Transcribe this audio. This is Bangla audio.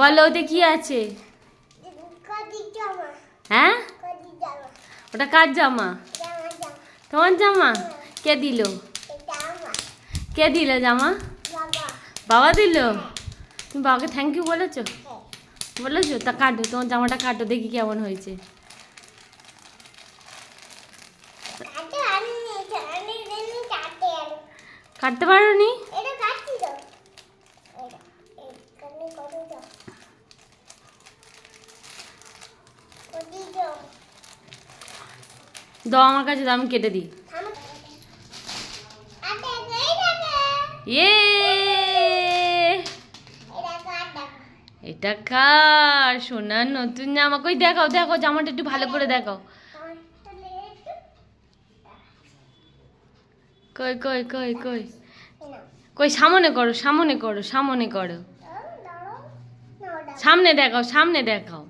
বলো ওতে কি আছে? হ্যাঁ, ওটা কার জামা? তোমার জামা? কে দিল? কে দিল জামা? বাবা দিল? তুমি বাবাকে থ্যাংক ইউ বলেছো? বলেছো? তা কাটো, তোমার জামাটা কাটো, দেখি কেমন হয়েছে। কাটতে পারো নি? দাও আমার কাছে, দাও আমি কেটে দিই। ইয়ে, এটা কার? সোনার নতুন জামা। কই দেখাও, দেখাও জামাটা একটু ভালো করে দেখাও। কই কই কই কই কই, সামনে করো, সামনে করো, সামনে করো, সামনে দেখাও, সামনে দেখাও।